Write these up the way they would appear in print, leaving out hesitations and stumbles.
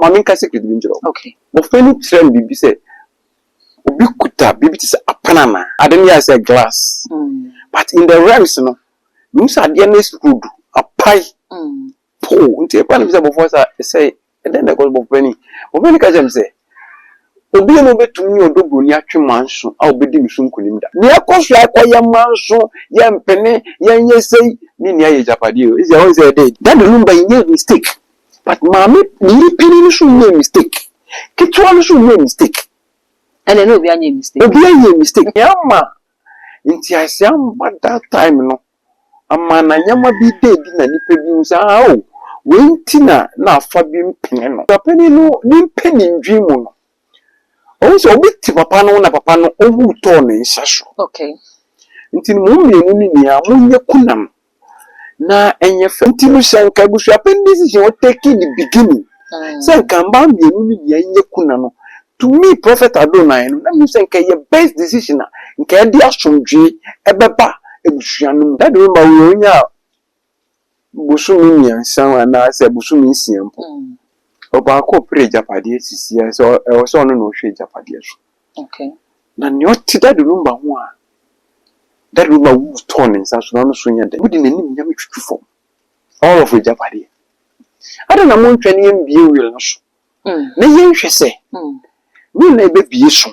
Mammy can secret binjo. Okay. But when friend be say, Ubikuta, baby is a panama. I don't hear say glass. But in the realms, no, Musa Dianis food, a pie. Po, until a pan before say, and then the gold of penny. Or when I say, Obi no betu ni odogbo ni atwe manso a obedi bisu nkonim da ne akoso akoya manso ye mpene ye nyesei ni ne aye japade o is always a day that number ye mistake but mama ni pini ni so ye mistake kitwa ni so ye mistake and no obi anye mistake obi anye mistake yama nti asiam that time no ama na nyama bi dey di na nipa bi usa o we ntina na afa bi mpene no japani no ni mpeni ndwimu no also obi papa no na papa no owu to ne nsaso okay nti mu mienu ni nia munye kunam na enye fentilu shanka gusu appendix je o take the beginning senka mba mienu ni nia enye kunam to me prophet Adonai no na me senka ye best decision nka e di asomdwe ebeba ebusuanu that remember we onya busumi miansan na se busumi nsiampo Oba ko pre japade sisi so e so no no hwe japade so okay na ne oti da rumba ho a da rumba wu ton nsa so no so nya da budi nanim nya metwetwu fom all of japade ada na mo ntwane yem bie wil no so na yen hwe se ni na ebe bie so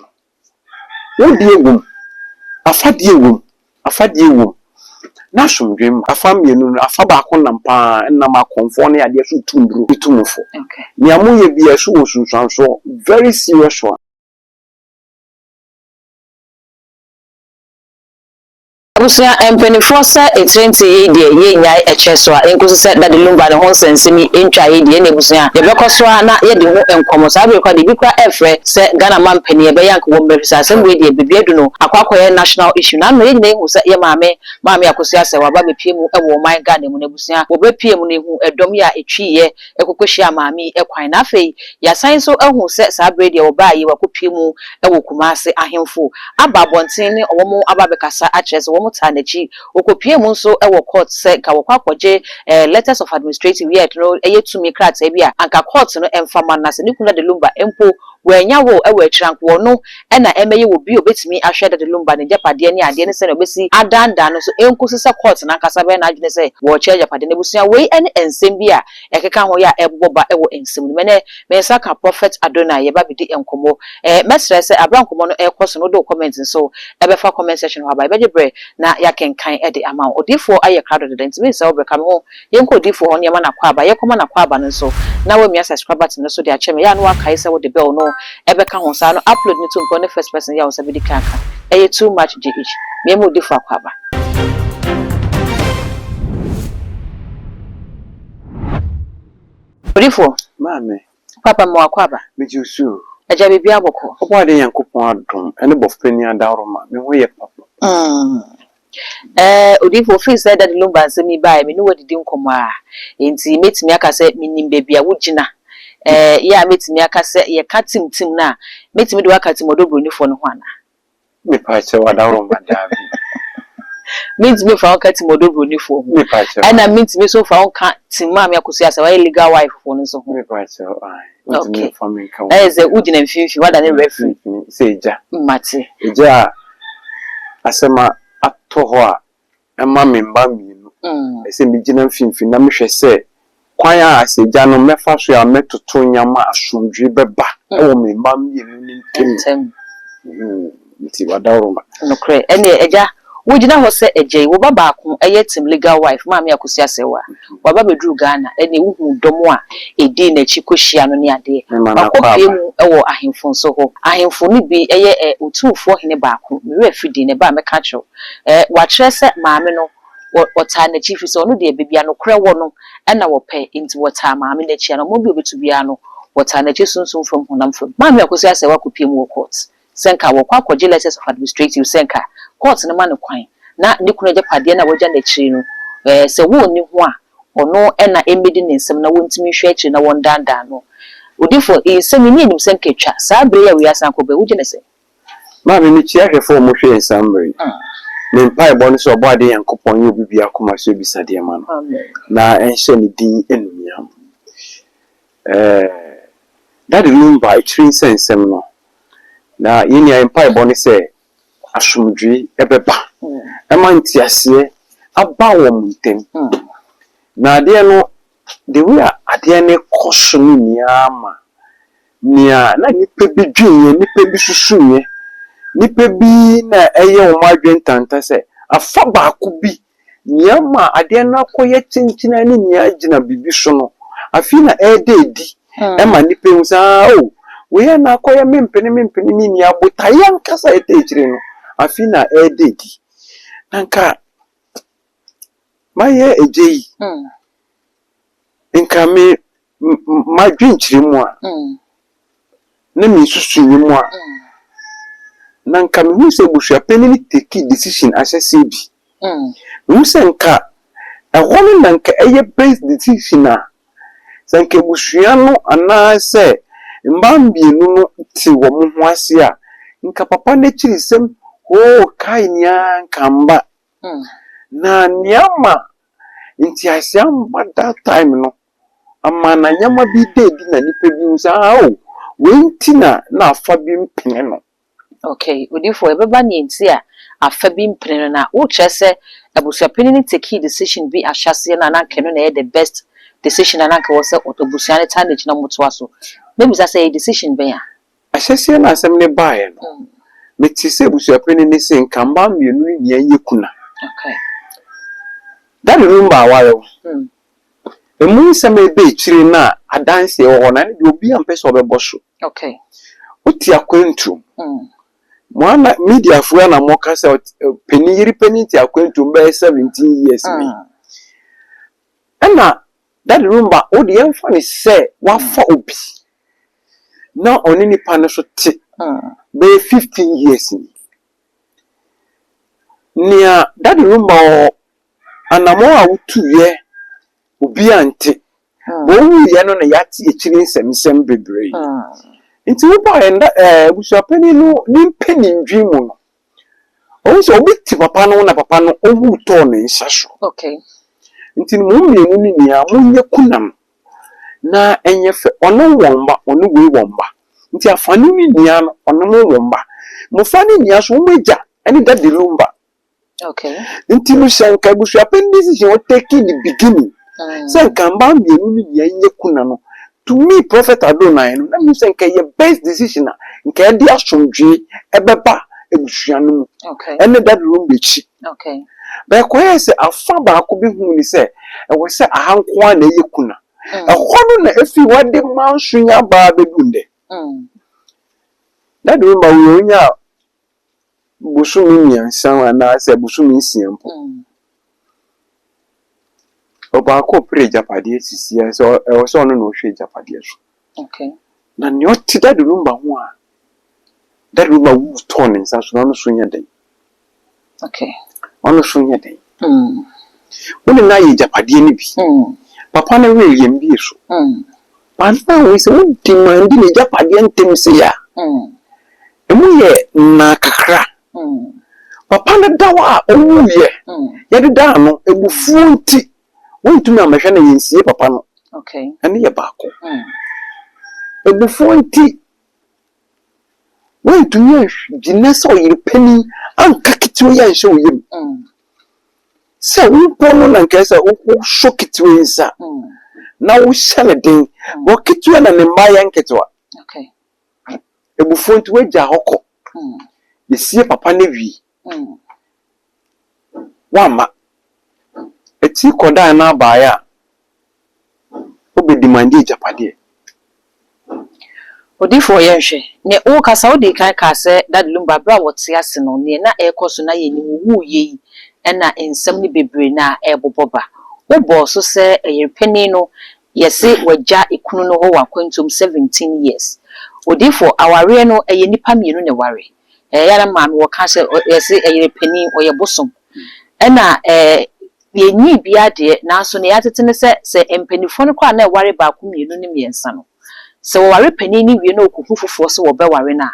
wo die wom afade wom na somdwem afa mienu afa ba ko nampa na ma konfo na ade so tunduro bitumfo okay ni amoye bia so osunsan so very serious one Abusia M24 sa 20 de ye nyai echeso a enkusu se da de lumba de honsensimi entwa ye de na ebusia de bekoso na ye de ho enkomo sa be kwa de bi kwa efre se Ghana mampani e be yank wo mbefisa asem we de bibiedu no akwakoye national issue na no ye nyina hu se ye maame akosia se waba bepie mu e wo man Ghana mu na ebusia wo bepie mu ne hu edom ya etwiye ekokohia maame ekwan na afei ya san so ehu se sa brede wo ba ye wakopie mu e wo Kumase ahemfo aba bonten ne owo aba bekasa akyese Tanachi okopie mu nso e wo court se ka wo kwakoje letters of administrative yet no eyetumi krata bia anka court no emfama na se nikuna de lumba empo wanya wo e wo atranko no e na emeye wo bi obetimi ahwede de lumba ne japade ne ade ne se na obesi adanda no so enkusi se court na nkasa be na adwene se wo che japade ne busia we ene ensem bia ekeka ho ya eboba e wo ensem ne me saka prophet Adonai ye ba bidi enkomo mesre se abrankomo no ekoso no do comment so e be fa comment section ho ba be jebre na ya kenkan e de ama odifo aye crowd de dent me se obeka me ho yenko odifo ho ne ma na kwa ba ye koma na kwa ba no so na we mi subscribe button no so de ache me ya no akai se wo de bell no ebeka ho sa no upload ni to mpo ne first person ya wo sabidi kanka eye too much gh me mo odifo akwa ba odifo mame papa mo akwa ba me jusu aja bibi aboko obo de yankopon adom ene bofani adaroma me ho ye papa odifo free said that lumba nsemi bae me no wadidi nkomo a enti metimi aka se minim bebia wugina ya metimi aka se ye katim na metimi de wakatim odobro nifo no ho ana me pa che wadaroma dabi metimi fa wakatim odobro nifo ho me pa che ana metimi so fa waka timma me akosi asa wa illegal wife fo no so ho me pa che okay family ka ze ugina mfinfi wada ne referee se eja mate eja asema atoho a ema memba mienu ese mi gina mfinfi na mehwe se kwan a aseja no mefa so ya metoto nyama asomdwe beba e wo memba mienu ni ntem nti wadaroma no kre ene eja wugina ho se ejei wo baba ko eyetim legal wife maami akosi asewa waba bedru Ghana ene wuhu domo a edi na chikohia no ne ade akopie mu ewo ahemfo nso ho ahemfo ni bi eye otufo hene ba ko mewe afidi ne ba meka cho wa kire se maami no wota na chief so no de bebia no kre wo no ena wo pe inti wota maami na chia no mo bi obetu bia no wota na chi sunsun from honam from maami akosi asewa kopie mu court senka wo kwa kwaje letters of administrative senka court ne ma ne kwan na ne kunu japade na wagya na chiri no se wo ni ho a ono na emedi ne nsem na wontimi hwe chiri na wondanda no odifo nsem ni nim senka twa saa bre ya we asan ko be wugye ne se ma me ni chia hwefo mo hwe nsam ne mpa ebo ne so obo ade yankopon ye obi bia koma so bisade ma no na enhye ne din enumiam That lumba experiencing sem no. Na yini ya empire boni se asumdwi ebeba. Ema ntiase aba wo muntem. Na ade no the way ade ne koso ni niama. Nia na nipa bi dweye, nipa bi susuye. Nipa bi na eye wo madwen tanta se afa baako bi niama ade na akoye chinchina ni nia gina bibi so no. Afi na edi. Ema nipa hu sa o we na akoye mempene ni nia botaye ankasa etechire no. Afi na edi. Nanka maye ejeyi. Nka me madwen chire mu a. Na mi susu ni mu a. Nanka me hu se busua penini take decision asese bi. Hu se nka ehonu nanka eye base decision a sanke busua no ana se mbambienu no ti wo mo ho ase a nka papa na chirisem o kai nia nkamba na niama nti asiamba that time no ama na nyama bi dedi na nipa bi usa o wenti na afa bi mpene no. Okay, udifo ebeba ni nti a afa bi mpene na wo kyerese abusua penini take decision bi ahyase na na keno na the best decision na nka wose otobusua ne tande na motoa so. Maybe say decision ben ya. Ahyase na asem ne bae no. Meti se abusua penini se nkamba mienu ni anyekuna. Okay. That remember aware. Emu nsem ebe chiri na adanse e ho na ne obi ampese obeboso. Okay. Uti akwentu. Mwana media fuwa na moka se penini ti akwentu be 17 years me. Ena that remember odi emfa ni se wafa obi. Na oni nipa no so ti. Be 15 years ni. Nia that remember anamo a wutu ye obi ante bo wu ye no na yati echiri nsem bebre nti wo ba enda busuapani no nimpeni ndwi mu no o so obi ti papa no na papa no owu to ne nsaso. Okay. Nti mo mienu ni nia mo nye kunam na enye fe ono womba ono we womba nti afani ni nia no ono mo womba mo fani nia so mo eja eni da de lumba. Okay. Nti mo shanka busuapani decision o take in the beginning. Say kamba mienu ni nia nye kuna no. To me prophet Adonai no na me say nke ye best decision nke de asomdwe ebeba ebusua no. Okay. Ene that room be chi. Okay. Ba ko yes afa ba ko bi hu ni say e wo say ahanko a na ye kuna. Ehonu na efi wade mansunya ba bedunde. That room ba wo nya busumi nyansa na say busumi nsiampo. Oba ko pre japade sisi ya so e so no hwe japade so. Okay. Na ni oti da rumba ho a da rumba wu ton nsa so no so nya den. Okay. Ono so nya den. Woni na ye japade ni bi. Papa na we yem bi so. Papa we se won demand ni japade ntem se ya. Emu ye na kakra. Papa na dawa owu ye. Ye de da no ebufu nti wontumi amehwe na yensie papa no. Okay. Ene ye baako. Ebufu nti wontumi ginesa oyire pani anka kitiwo ya nhye oyem. Se wo no na nka se wo sho kitiwo nsa. Na wo hyale den wo kitiwo na ne mba ya nketwa. Okay. Ebufu nti wagya hokọ. Yesie papa na wi. Wama eti koda na baaya obi demandi japade. Odifo yenhwe ne wo kasa wo de kan ka se that lumba bra wote ase no ne na ekoso na ye ni wu ye na ensem ni bebre na eboboba wo boso se eyepeni no yese wagya ikunu no ho wakwantum 17 years. Odifo aware no eye nipa mienu ne ware yara ma wo ka se yese eyepeni oyebosom na yenyi bia de na so ne yatetene se empenifo no kwa na ware ba ku mienu ne miensa no se wo ware panini wie na okufu fofo se wo be ware na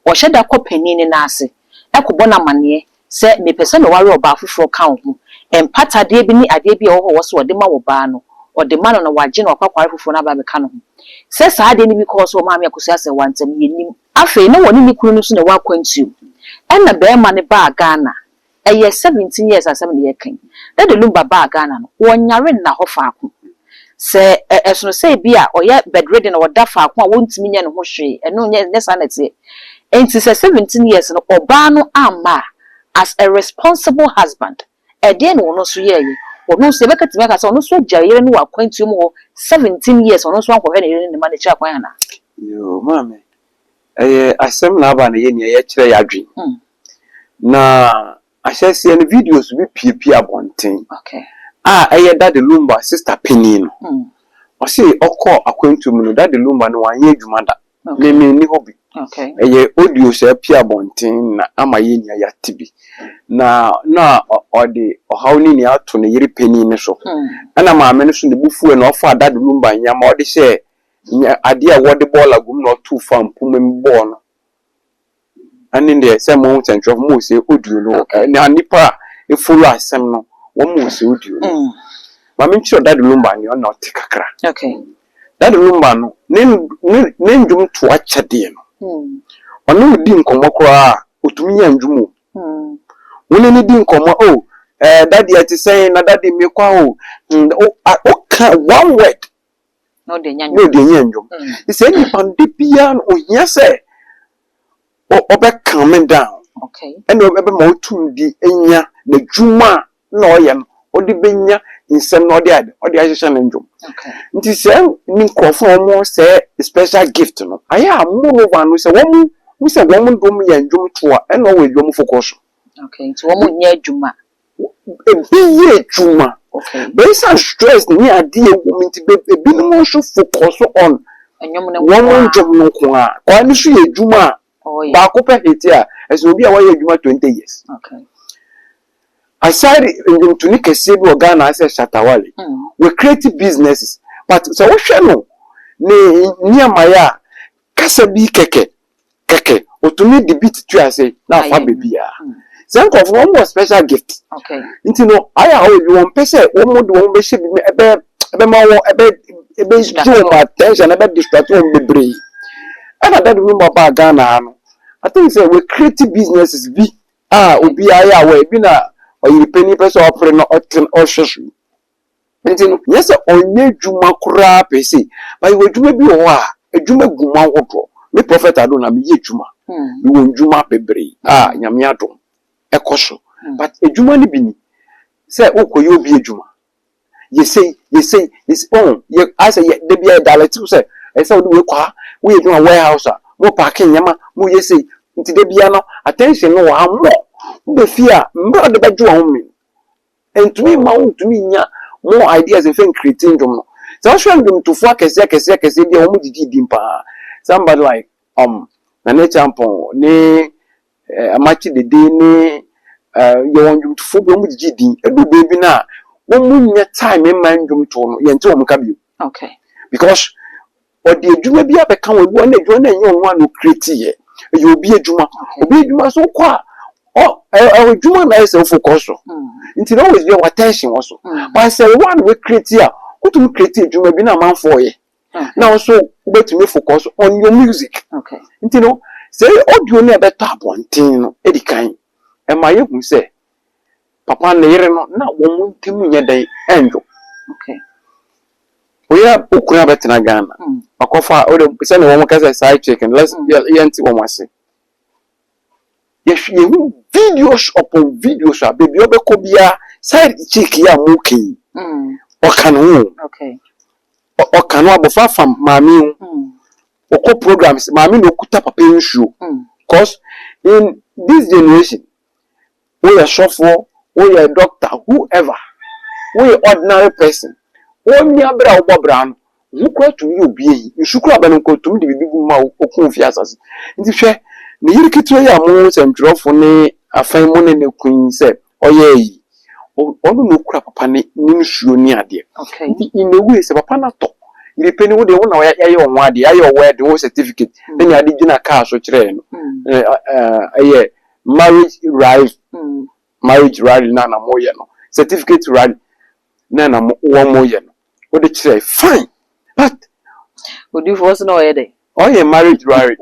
wo hyeda kɔ panini na ase ekobɔ na mane se me pese me ware oba fofo ka ho empatade bi ni ade bi wo ho wo se wo de ma wo ba no or the man on a wagin or papa for another mechanic. Says I didn't because of Mamma Cusasa once and you after no one in the Kunus in the walk went to. And the bear money bar Ghana. A year 17 years as 7 year king. That the Lumba bar Ghana, one yarin na hofaku. Say, as no say beer or yet bedridden or dafa, won't mean and hoshi, and no yes, sanity. And it is 17 years and Obano Amma as a responsible husband. A dear no so ye, or no Sebeka to make us on no so jail who are quaint you more 17 years or no swan for any in the money chapana. Yo, mammy. I some Naban in your dream. Na I shall see any videos with PP upon thing. Okay. I hear that the Lumba sister Penino. I see Oko acquaint to me that the Lumba no one year mother. Name me hobby. Okay. A year audio say Pia Bontin, am I in your tibi. Na or the or how near out to the year penny in the shop. And I'm a mention the buffo and offer that Lumba in your mother say, idea what the ball are not too far, Pumen born. And in there, some mountains of Mose, would you know? And Nipa, a full as some no, one Mose, would you know? Mammy, sure that Lumba, you're not Tikakra. Okay. That Lumba, no, name them to watch a dear. Or no, didn't come across, to me and Jumu. When any didn't come, oh, daddy, I say, na daddy, me quo, one word. No, the young, no, the young. It's any pandipian, or yes, sir. Obe coming down. Okay. And over more to the Enya, the Juma, Noyan, or the Benya, in some no dead, or the Asian angel. Okay. It is saying, Ninko for more say a special gift. No, I am more one with a woman go me and Jum to and always Jum for caution. Okay, so one near Juma. A big Juma. Okay. Based on stress, near dear woman to be a bit more for caution on. And one Jum no qua, or I see a Juma. Oh, yeah. Bakope here as will be away you 20 years. Okay. Aside in Tunica Sebu Ghana as a Shatawali. We create businesses. But so what no near Maya Kasabi Keke or to me the beat to say now for baby. Think of one more special gift. Okay. You know, I owe you one person, one more one be ship a bed attention about distraction be brave. And I don't remember Ghana. I think say we create businesses be obi aya we be na or you penny person operating or social. And yes, onye juma kura pe say, but we juma bi o a juma guma wodo. Me prophet adona me ye juma. We won juma bebre. Nyame adom. Ekoso. But e juma ni bi ni. Say okoye obi e juma. You say oh, I say they be a dialect say I say we kwa we do a warehouse mo parking yama mo ye say nti de bia no attention no wa mo be fear mbra de beju ho me entumi ma untumi nya more ideas in creating them no so show them to for kese bia ho didi dimpa somebody like na champion ne amachi de de ne you want them to for ho didi din edu baby na when we time in mind to no yente o mka bi okay because or the adwuma bi abeka we won adwuma na enye onwa no create ye you obi adwuma so kwa adwuma na ese focus so nti na always be attention also but say one we create here to create adwuma bi na man for ye now so bet me focus on your music okay nti no say audio na be tap one thing no edikan e ma ye hu say papa na yere no na wo mu ntemu nya dai enjo okay oya okuna betina Ghana akofa o de se ne wo kase side check and let's yenti wo wase ye videos upon videos a baby obeko bia side check ya muki okanu okay okanu abofa fam mami oko programs mami no kuta papa nshu cause in this generation we are chauffeur we are doctor whoever we are ordinary person only abra obobra no wukwa to you obi nsukura ba no to me de bigu ma okun fi asase nti hwe ne yirikito ya mo sentrofo ne afan mo ne kun se oye yi onu no kura papa ne nsuo ni ade okay nti in a way se papa na to ile peni wo de wo na ya ye onwa ade ya ye word wo certificate na ade gina car so kire no aye marriage rally na mo ye no certificate rally na mo ye no What the say? Fine. But Odifo so no yede. oh yeah, marriage worry.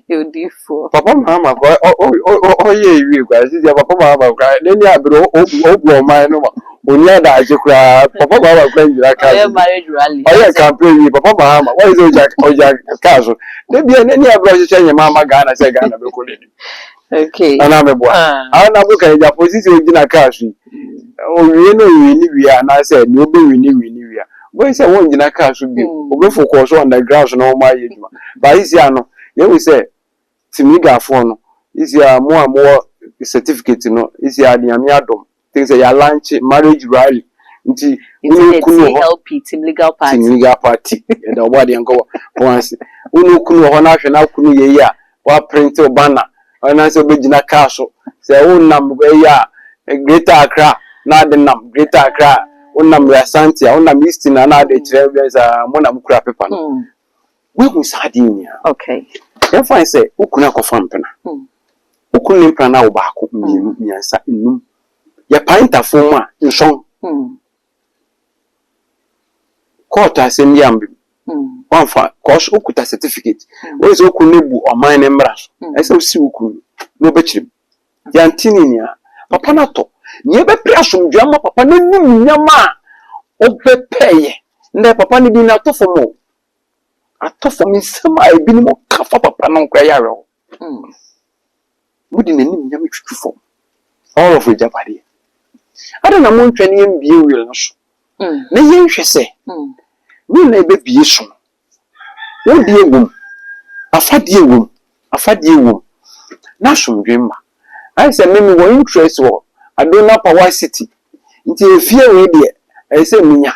Odifo. Papa mama oh yeah we go. See papa mama cry. Then ya bro o man no. Onya da aje kura. Papa mama cry njira ka. Oh yeah, marriage rally. Oh yeah, campaign papa mama. Why is Oja kaso? Dey be any abro hye nye mama Ghana say Ghana be ko lady. Okay. Ana me boa. Ana bo kan ja position ogina kaso. O wie no wie ni wie na say ni obe wie ni wie. Boy say won gina kaso bi. Obe focus on the ground no ma ye djuma. Ba isi ano, ye we say timiga fo no. Isi mo certificate no. Isi adiame adom. Things say ya launch marriage rally. Nti unu kunu ho team legal party. Team legal party. E da oba de nko once. Unu kunu ho na hwe na kunu ye ya. Wa print banner. Ona say obegina kaso. Say wonnam ya Greater Accra na de nam Greater Accra. Wonnam ya Santia, wonnam East na de kire be za mo na mukura paper no. We hu sadi nya. Okay. Then fine say ukunu akofa mpena. Ukunu mpena na wo ba ko miansa nnum. Ya painter fo ma nson. Court asem yambe. One fa cause ukuta certificate. We so ukunu bu oman ne mra so. Ese o si ukunu no be chirim. Ya ntini nia. Papa na to. Nye be pre asomdwa ma papa na nim nyama obepeye. Nde papa ni bi na to fo mo. Atofo mi nsema ebi ni mo kafa papa na nkwa yare ho. Mudi na nim nyama twitwu fo. All of Japade. Ada na mo ntwa ne mbie wiel no so. Na ye nhwe se. Mi na ebe bie so. Wo die wom. Afadie wom. Na asomdwe ma. I say me wo interest wo Adona Power City. Nti efie we de e say munya.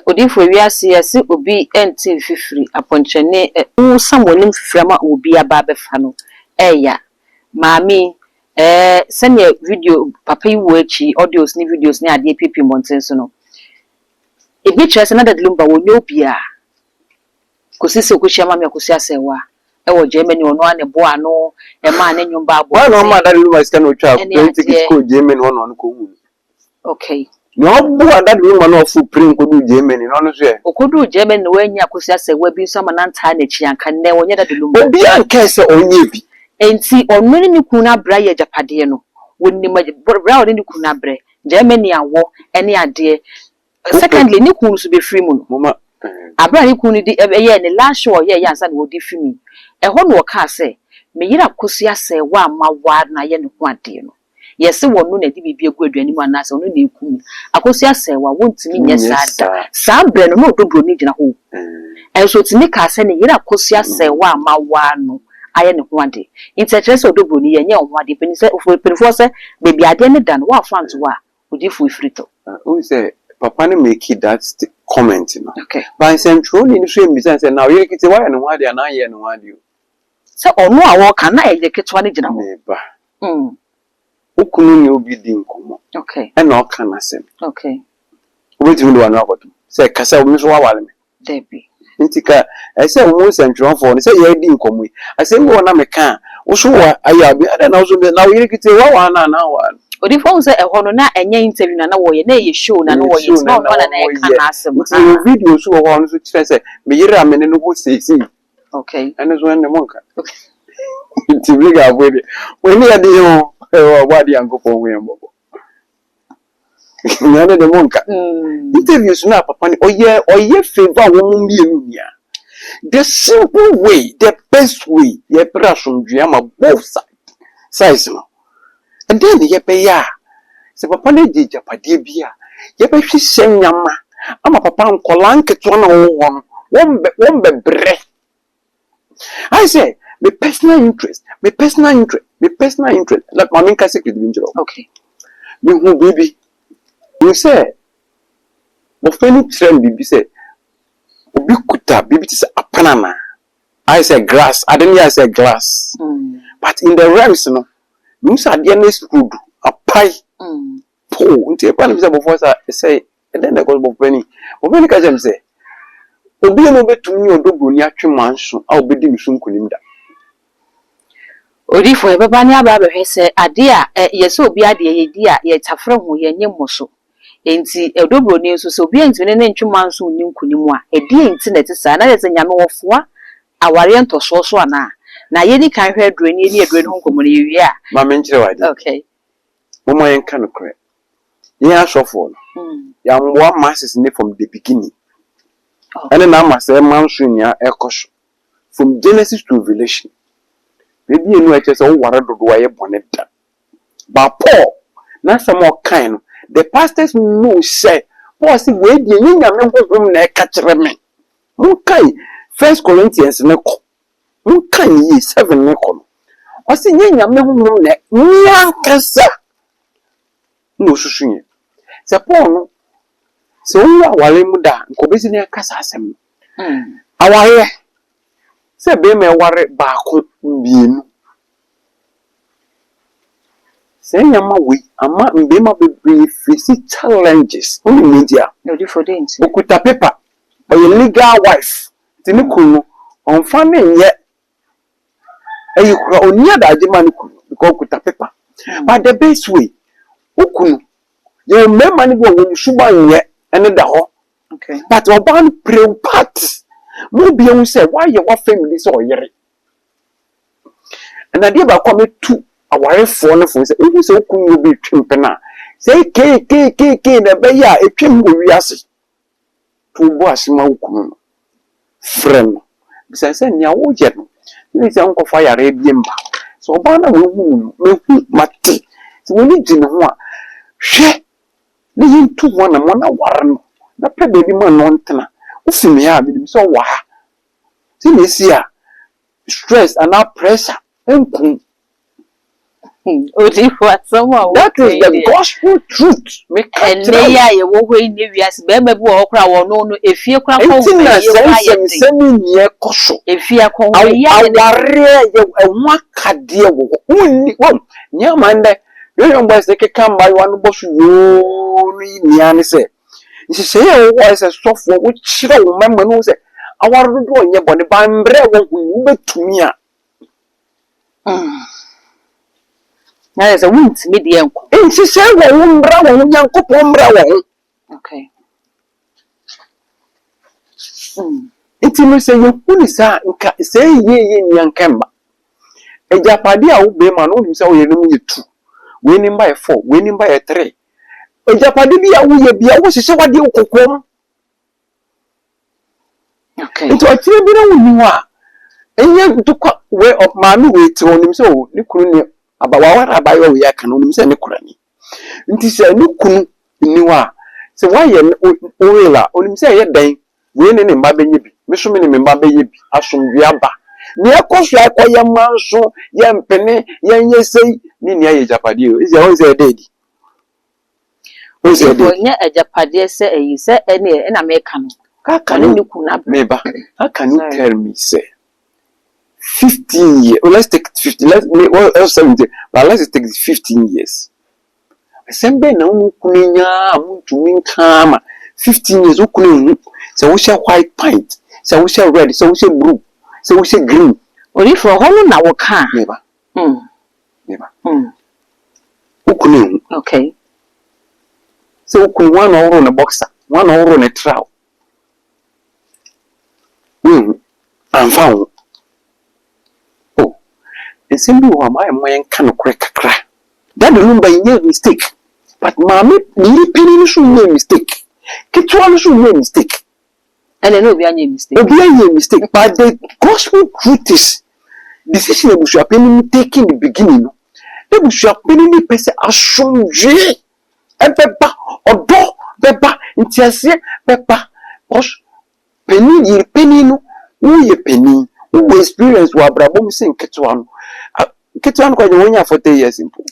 Odifo wiase yesi obi enti fifiri aponchene samonim fifirama obi aba befa no eya maami senya video papa yi wo echi audios ni videos ni ade pp monten so no ebi chese na dadlumba wonyo bia kosise okohia mami akosi asewa wo Germany ono ane boa no e ma ne nyumba abo wa no ma dadlumba sta no twa 20 ko Germany ono ko wu. Okay. No boa dadlumba no fu prin ko du Germany no so e okodu Germany no wanya akosi asewa bi so ma na nta na chi anka ne wonya dadlumba obi anka se onye bi enti ono ni kuna bra ye Japade no wonni ma bra oni kuna bra Germany awo ene ade secondly ni kunu so be free mu no mama abra ni kunu di ye ne last show ye yansa no di free mi ho no ka se me yira kosi ase wa ma wa na ye ne ho ade no yesi wonu na di bibia gu aduani mu anase onu na ekumi akosi ase wa wontimi nye sada sa bre no no dobro ni gina ho enso timi ka se ne yira kosi ase wa ma wa no aye ne ho ade interest odobro ni ye nye ho ade peni se ofo se bebi ade ne dan wa front wa odifu ifrito who say papa ne make that comment no okay by central ni so emi say now you kiti why no ho ade na ye no ho ade se onu awo kan na ye ketwa ne gina ho ba okunu ni obi di nkomo okay e na oka na sem okay obi ndo wa na akoto se kasa omi so wa wale me debi ntika I say wo central for ni say ye di nkomo yi asem wo na me kan wo so wa aya bi ada na wo so na wo kiti wa na wa odi phone say e hono na enye interview na wo ye na ye show na wo ye no na ye kan na asem nti video so wo no so kire say me yira me ne no ho sei okay ene so ne monka okay nti bi ga bo de we ni ade yo wa di ankofo we mbobo nyane de monka interviews na papa ni oye favor wo mu bienu nia the simple way the best way ye prasum duama both sides no and then ye pay ya se papa na je Japade bia ye be hwehye nyama ama papa nkola nketo na wo won be bre I say my personal interest like my main secret binjiro okay me hu baby you say mo feni trend bibi say obi kuta bibi ti say apanama I say grass I didn't say glass but in the realms no you say ade na screwed apai po nti e pa na bisa before say and then the go bofeni obeni ka jam say obi no betumi odogbo ni atwe manso a obedi misu nkonim da Odifo e baba ni aba be hwese ade a yesi obi ade ye di a ye tafre ho ye nyem so enti edobro ni nso so obi ntwe ne ntwuma nso ni nkunimu a edi enti na tesa na yese nyame wofoa aware ntoso so ana na yedi kan hwe aduro ni aduro no nkomo ne yewie a ma me nkyere wadi okay mo yen kan no kre yen asofo ya mboa masses ne from the beginning and na massa man so nya ekoso from Genesis to Revelation maybe enu eche se wo ware dodo aye boneda ba Paul na some kind the pastors know say Paul say we die nyame hohom na ekakere me mo kai 1 Corinthians ne ko mo kai 7 ne ko o say nyame hohom na nyankasa no susunye se Paul no se wo awale mu da nkobesi ne kasa asem aware se be me ware ba ko bienu se nyama we ama mbe ma be face challenges on media no do for dance okuta paper or your legal wife tini kunu on family nye ayi kura onia da agema ni kunu because okuta paper but the best way okunu ye mema ni go wo suba nye ene da ho okay but oban preocupied mo bi ehun say why your family so oyere and ade ba come to aware fo no fo say ehun say okun no bi twempe na say ke na be ya etwem go wiase to bo asema okun no friend bisa say nya wo je no ni say onko fa yare bi mba so oban na wo hu mehu mate so woni gine ho a hwe ni yintu ho na mo na ware no na pe baby man no ntena ufimi ya bi so wa ti me sia stress and pressure enkun odi for someone that is the gospel truth me ene ya ye wo hoi ne wiase be be wo kra wo no efie kra ko wo ye semi nie koso efie ko wo ya aware ye enwa kade wo unni wo nyama nde yo mbo se ke kamba yo no bosu yo ni ani se nse ye wo se sofo wo chire wo memma no se aware do onye bone ba mbre wo betumi a na is a wint midi enko nse se wo mbra wo nyankopon mbra wo okay iti no se ye kuni sa nka se ye nyankamba ejapade a wo be ma no nim se wo ye no ye 2 we nim by 4 we nim by 3 ejapade bi a wo ye bi a wo sese wade okokom okay ito atire bi na wo ni wa enye to way of manu we ti onim se o ni kunu ni abawawara abayo we aka no nim se ni kurani nti se ni kunu ni wa se wa ye o wela onim se ye dan we ne mba benye bi meso me ne mba benye bi asomdwe aba ne ekoso akoye manso ye mpene ye nyesei ni ne ye japade o ise o ise dedi o ise dedi ne ajapade se eyi se ene na me ka no ka ni kuna meba how can you tell me say 15 years well, let's take 50 let's 70 but let's take 15 years sembe na kunya amuntu nkama 15 years ukunu se wo share white pint se wo share red se wo share blue se wo share green ori for hono na wo ka meba ukunu okay se ukunu one oro na boxer one oro na trowel anfa oh ensembi wa my kan kure kakra that the number you mistake but mama ni pini so no mistake kitwa so no mistake and no be any mistake but the gospel truth is decision we should have taken in the beginning no we should have been person asomdwe ebeba odo beba ntiase beba os penny no wo penny wo experience wa brabom sin ketwa no kwa je wonya 40 years impo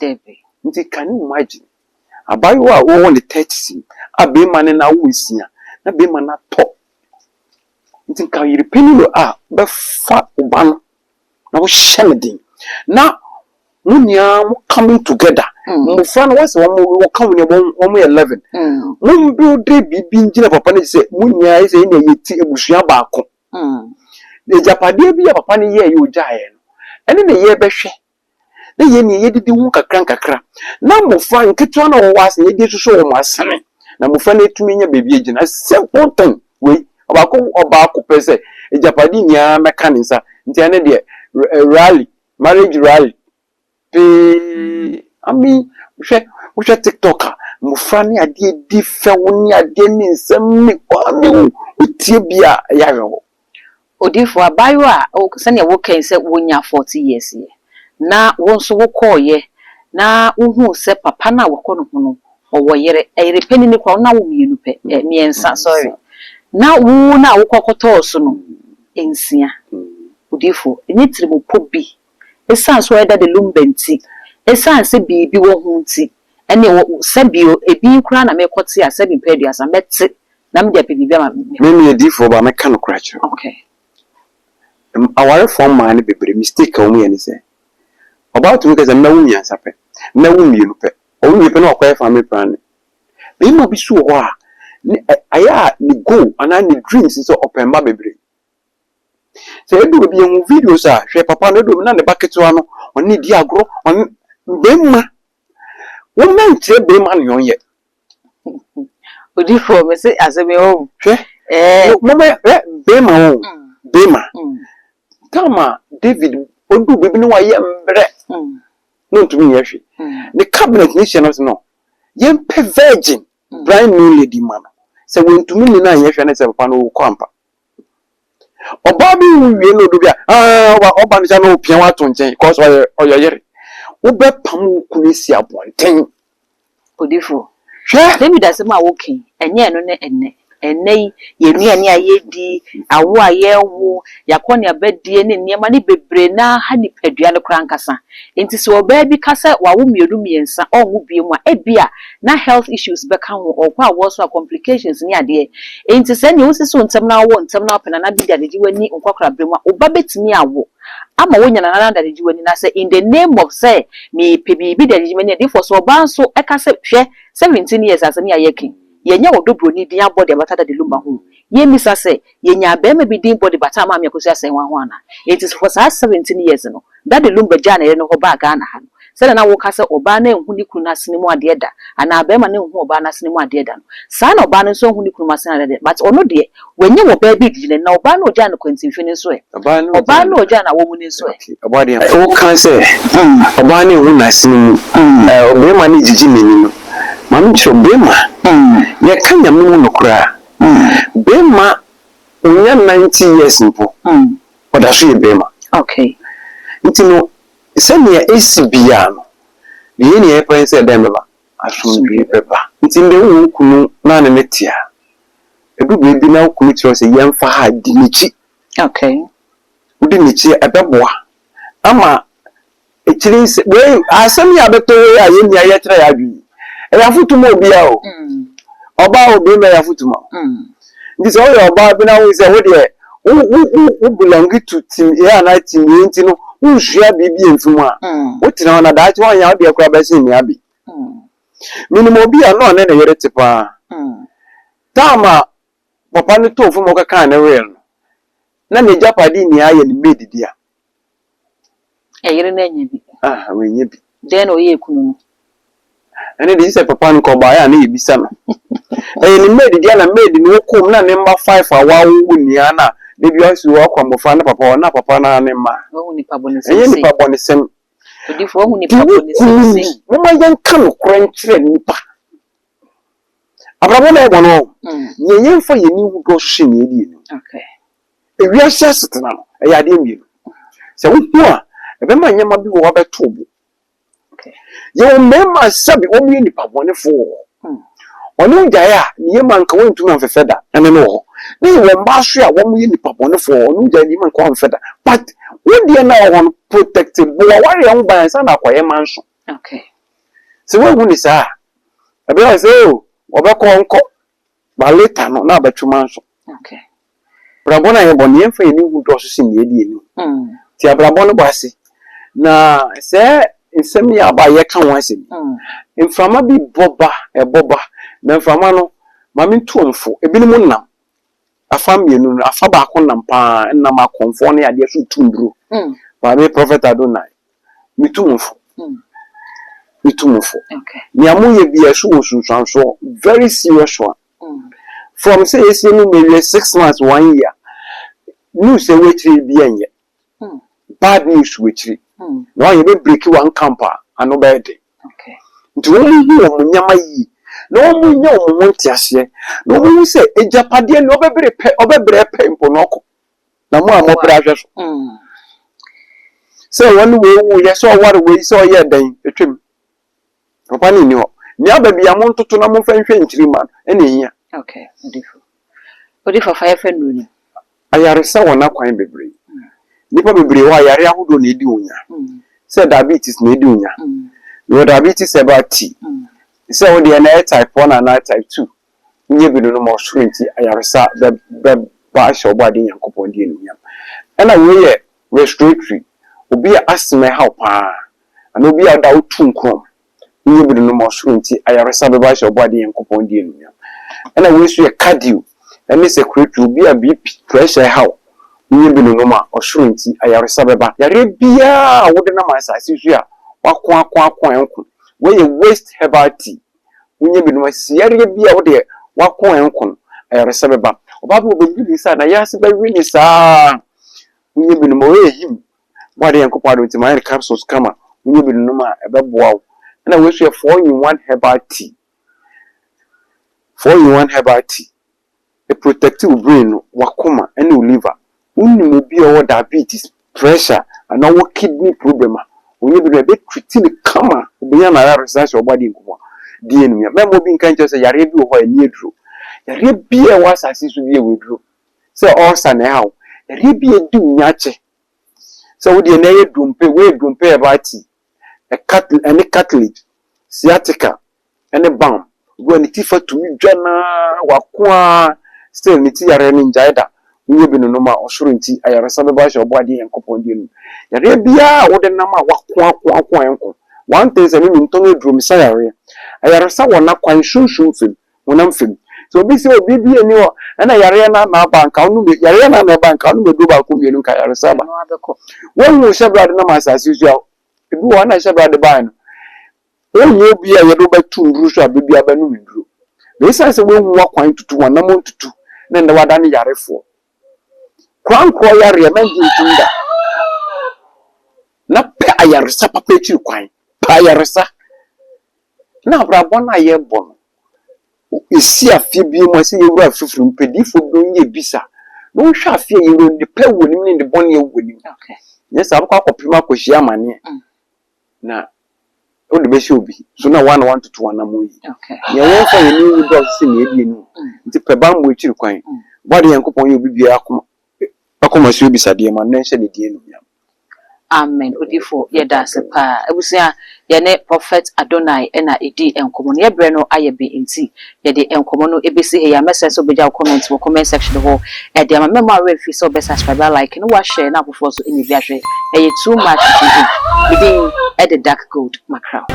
nti can you imagine abayo a wo le 30 abe man na wo sia na be man na to nti ka yiri penny no be fa oba no na wo shemedin na munya coming together mufra no wase wo come ne wo 11 mun build bibi ngina papa ne se munya ise ne yeti ebusua baako de japade bi ya papa ne ye yo jae no ene ne ye behwe ne ye ne ye didi hu kakra na mufra nketwa na wo wase ye di soso wo masane na mo fa na etumi nya baby agina simple thing we obako pese ejapadi nya mekaninsa nti ane de rally marriage rally ami we TikToker mo fa ne ade di fe woni ade ni nsem ni kwame utie bia ya yo odifo abayo a sane wo kan se wonya 40 years ye na won so wo koye na uhu se papa na wokọ no ho owo yere pani ni kwa na wo mienu pe miensa sorry na wo na wokọkọtọ so no ensia odifo enyi tirimo pobi esan so eda de lumbenti esan se bibi wo hu nti ene wo sabio ebi kura na mekote a sabi pedua sa mete na me de bibi ma me edifo ba meka no kura kire okay aware form man bebre mistake o mu ye ni se about to because na wumi ansape na wumi enu pe o wumi pe na okoye family plan be ma bi so ho a aya ni go ana ni dreams so open ba bebre se edu bi en videos a hwe papa no do na ne baketo ano oni di agro on be ma wo men tre be ma no ye odi for me say aseme o hwe mo be ma o be ma kama David odu bebi no wa ye mbre no tumi ye hwe the cabinet nation no ye pe virgin brand new lady man se we ntumi ni na ye hwe na se papa no kwampa oba bi wie no do bia oba ni cha no pia wa to nchen cause oyo yere wo be pam ku ni si abonten odifo hwe David asema wokin enye no ne enne yenu ne ayedi awo ayewo yakone abadie ne niema ne bebre na ha ni padua ne krankasa enti se oba bi kasa wawo mienu miensa onwo biemu a ebia na health issues beka ho okwa wo so complications ni ade enti se ne wosisi ntem na wo ntem na opena na bidia de jiwani nkwakra bremu oba betimi awo ama wonya na na de jiwani na se in the name of say me pebibi de jiwani de for so oba so ekase hwe 17 years asani ayekin yenya wodobro ni dia body abatada de lumba ho ye misa se yenya be ma bi din body bata ma me akosi asen wa ho ana it is for 17 years no that de lumba jana ye no ho ba ga na ha no se na wo kase oba na enhu ni kunu na sinimu ade da ana be ma na enhu oba na sinimu ade da no sa na oba no so enhu ni kunu ma sinimu ade but ono de wenye wo ba bi gile na oba na oja na kwantimfini so e oba na oja na wo mu ni so e oba de wo kan se oba na enhu na sinimu oba ma ni jiji meni no mami chiro bema ye kanya mu no kura bema unya 90 years mpo oda so ye bema okay ntino senia esibia no ye ne ye pense dem ba asumbi beba ntinde wo kunu na ne metia edu bebi na kunu chiro se ye mfa ha di nichi okay udi nichi ebeboa ama echiri se we asem ya beto we aye ni aye tra ya dwi ya futumo obia o oba obi me ya futumo ndi so yo oba bi na wo se wo de wo belong to team ya na team yenti no wo hua bibi enfumu a wo tina na da chi won ya obi akura ba sin ni abi minimum obi a no na yere tipa tama papa ni to fumo ka kan na real na me japadi ni aye ni made dia yere na nya bi we nya bi den o ye kunu no ene de se papa nko ba ya na ebisa no ni made dia na made ni wokom na ne mba 5 awa wu ni ana de bi asu wo kwambofa na papa na ne ma wo ni pabone enye ni pabone sem odifo wo ni pabone sem mo ma yan kan krenchre nipa abrabo na ego no yenye mfa yeni hu do hye ni edi ni okay ewi ahye setena no e ya de mi se wo hu a ebe ma nyama bi wo ba to bo yo mema sabi o mi nipa bone fo onu jaya ni ma nka won tuma fefeda ene no ho ni wo mba so a wo mu nipa bone fo onu jaya ni ma nka won fefeda but wo de na won protective bo wa re on ban sa na kwaye manso okay se wo hu ni sa ebe o se o be ko nko ba later no na ba manso okay brabona ye bone ye fa ni hu do so sin ye die ni ti abrabona bo ase na se nsem ya ba ye kan wanse mframa bi boba na mframa no mami tuomfo ebinim nam afa mienu afa ba ko nam pa nam akonfo ne ade so tunduro ba me prophet Adonai mi tuomfo itumufo Okay. ni amuye bi ehwo sunsanso very serious one. From say yes no maybe 6 months 1 year. News say wetiri bi enye. Bad news wetiri. No you be break one camper and be dey. Okay. Nti wo mu nyama yi. No mu nya wo ho tiase. No mu say ejapade no obebre pe mpo no ko. Na mu amobra hwe so. Say one way wo yes so what way so ye dan etwem. Papa ni ho. Ni ababi amontoto na mo fa nhwe nchiri ma ene hia. Okay, Odifo fire friend no. Ayaresa wona kwan bebre. Nipa bebre ho ayare ahodo na edi onya. Say diabetes na edi onya. No diabetes about T. Say wo de na type 1 and type 2. Nye bi no mo shrenti ayaresa be ba sho body yankopon de enu yam. Na we ye respiratory obi asthma help and obi ada otunkrom. Nye bi no mo shrenti ayaresa be ba sho body yankopon de enu yam. And I wish you a cardio. And Miss Secretary be a BP pressure how. You be no ma or shrinty. I are sababa. Yarabia wouldn't know my size. You are where you waste herbal tea. When you be no Sierra be out there. What coin I are sababa. Babu will be this and I ask by winning, sir. When you be no more him. Body and copado to my capsules come up. When you be no ma above wow. And I wish you a 4-in-1 herbal tea. 4-in-1 herbal tea. A protective brain, wakoma, and liver. Only may be our diabetes, pressure, and our kidney problem. When you be a bit treating the comma, beyond our research or body. The enemy, member being kind to say, Yarebi or near true. Yarebi was as is to be a withdraw. So, also now, Yarebi a do nache. So, the nail dumpe, way dumpe about tea. A cattle and a cartilage, sciatica, and a balm. When it is for to me, Jana, Wakwa, still Niti are running Jada. We have been no more assurance. I are some about your body and companion. Yarabia, what the number Wakwa. One day, I mean, Tony Drum Sayare. I are someone not quite soon film when I'm film. So, be so baby and you and I are na bank, I know Yarena na bank, I know do back with you, Kayarasaba. When we shall brother numbers as usual. If you want, I shall brother bine. Oh, you be a little bit too rush, baby, I been withdrew. This is a way we walk to 2 and no to 2. Then the Wadani Yare 4. Crown Croya remember that. Not pay a yaresa, papa, you quine. Payaresa. Now, Brabona ye bon. You see a Phoebe, must see you were from Pedi for doing a bisa. No shall fear you will the play with him in the bonny wedding. Okay. Yes, I'll call Prima Koshiamani. Now. O de be show bi so na 1 to 2 anamoyi okay ye won fa ye ni do se ne die nu nti pe ba mo ekiri kwan body yankopon ye obi akoma so bi sade ma na nche ne die nu ya amen odifo ye da se pa ebusia ye ne prophet Adonai na edi enkomo ne bre no aye be enti ye de enkomo no ebesi he ya message so beja comment wo comment section ho e de ma memo are fi so be subscribe like no wa share na before so any via hwe e too much to be within at the dark gold macro.